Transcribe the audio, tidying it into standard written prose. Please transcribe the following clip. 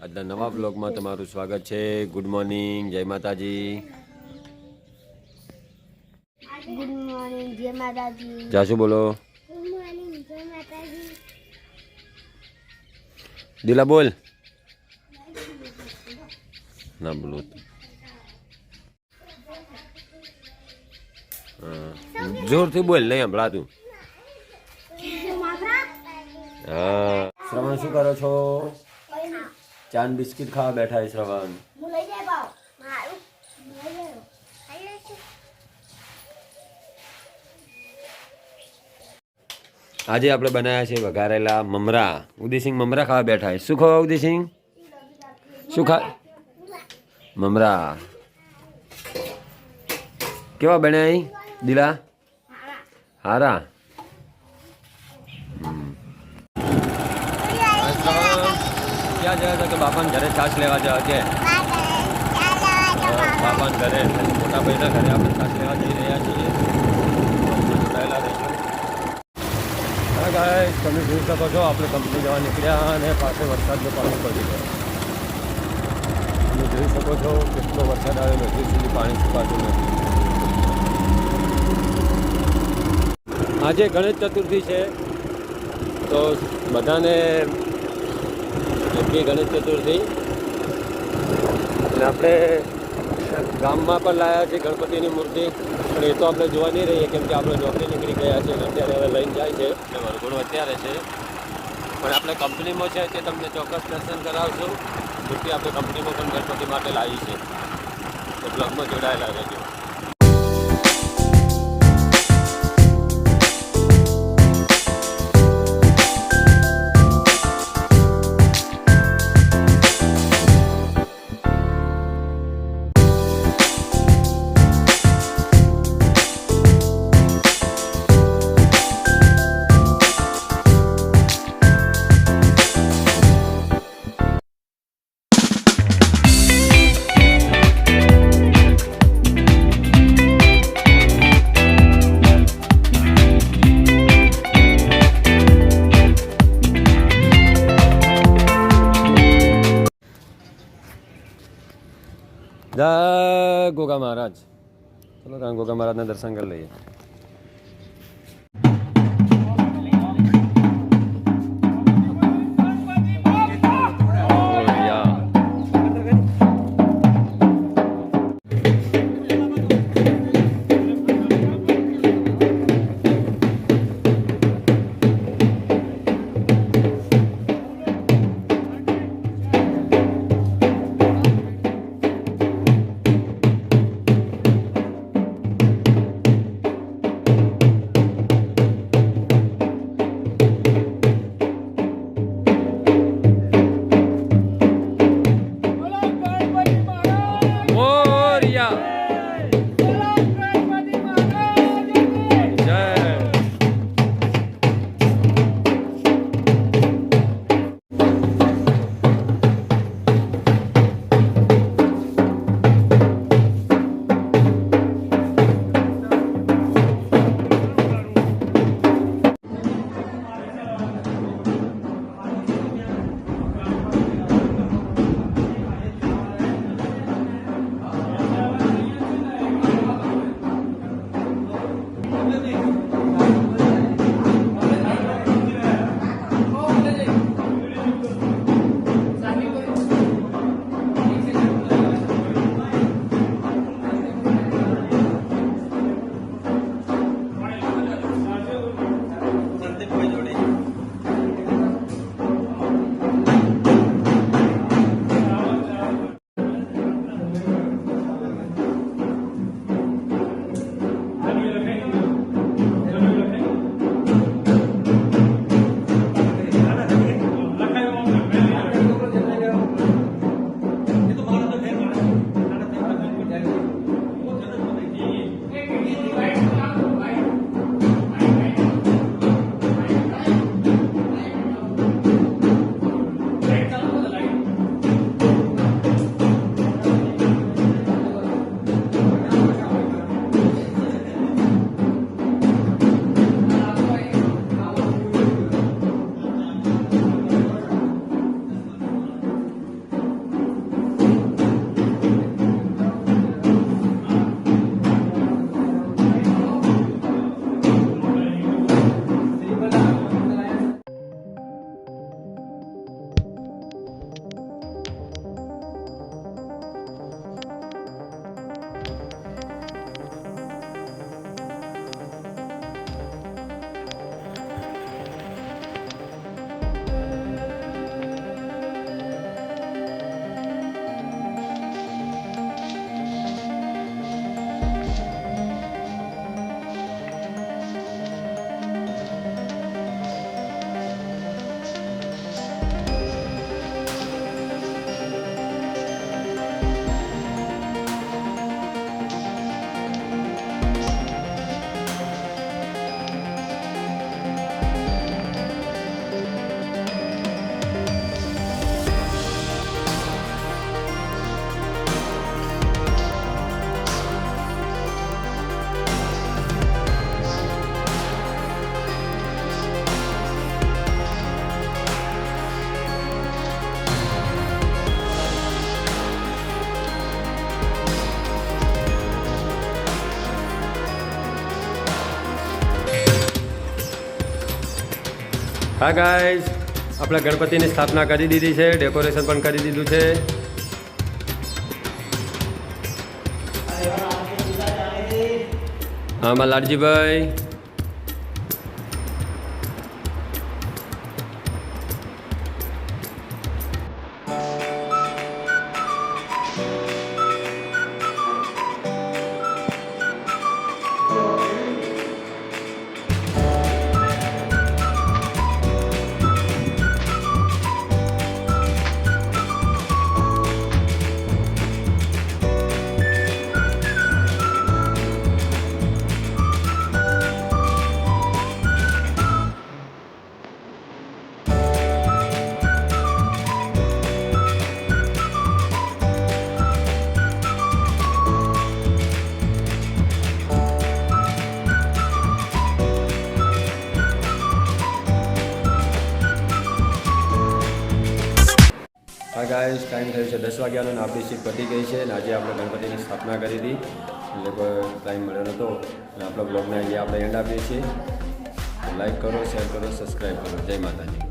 આજના નવા બ્લોગમાં તમારું સ્વાગત છે. ગુડ મોર્નિંગ, જય માતાજી. ગુડ મોર્નિંગ, જય માતાજી. જાશું બોલો. ગુડ મોર્નિંગ, જય માતાજી. દિલા બોલ. ના બોલો. જોરથી બોલ, નહીં સંભળાતું. હા, શ્રવણ શું કરો છો? ચાન બિસ્કિટ ખાવા બેઠા છે શ્રવણ. આજે આપણે બનાવ્યા છે વઘારેલા મમરા. ઉદયસિંહ મમરા ખાવા બેઠા છે. શું ખાવા ઉદયસિંહ? શું ખા? મમરા. કેવા બન્યા દિલા? હારા. ક્યાં જયા હતા? તો બાપાને ઘરે છાશ લેવા જવા છે. બાપાને ઘરે, મોટા ભાઈના ઘરે આપણે છાશ લેવા જઈ રહ્યા છીએ. જોડાયેલા રહીશું. હા ગાઈસ, તમે જોઈ શકો છો આપણે કંપની જવા નીકળ્યા અને પાસે વરસાદનું પાણી પડી ગયો. તમે જોઈ શકો છો કેટલો વરસાદ આવેલો, હજી સુધી પાણી સુકાતું નથી. આજે ગણેશ ચતુર્થી છે, તો બધાને હેપી ગણેશ ચતુર્થી. અને આપણે ગામમાં પણ લાવ્યા છે ગણપતિની મૂર્તિ, પણ એ તો આપણે જોવા નહીં રહીએ કેમ કે આપણે નોકરી નીકળી ગયા છે અને અત્યારે હવે લઈને જાય છે એટલે વરઘોડો અત્યારે છે. પણ આપણે કંપનીમાં છે તે તમને ચોક્કસ દર્શન કરાવશું. મૂર્તિ આપણે કંપનીમાં પણ ગણપતિ માટે લાવી છે, તો બ્લોગમાં જોડાયેલા રહેજો. જય ગોગા મહારાજ. ચલો ત્યાં ગોગા મહારાજના દર્શન કરી લઈએ. હા ગાઈઝ, આપણે ગણપતિની સ્થાપના કરી દીધી છે, ડેકોરેશન પણ કરી દીધું છે. આમાં લાલજીભાઈ, હા ગાઈઝ, ટાઈમ થયો છે 10 વાગ્યાનો અને આપણી સીટ પતી ગઈ છે અને આજે આપણે ગણપતિની સ્થાપના કરી હતી એટલે કોઈ ટાઈમ મળ્યો નહોતો અને આપણા બ્લોગને અહીંયા આપણે એન્ડ આપીએ છીએ. લાઈક કરો, શેર કરો, સબસ્ક્રાઈબ કરો. જય માતાજી.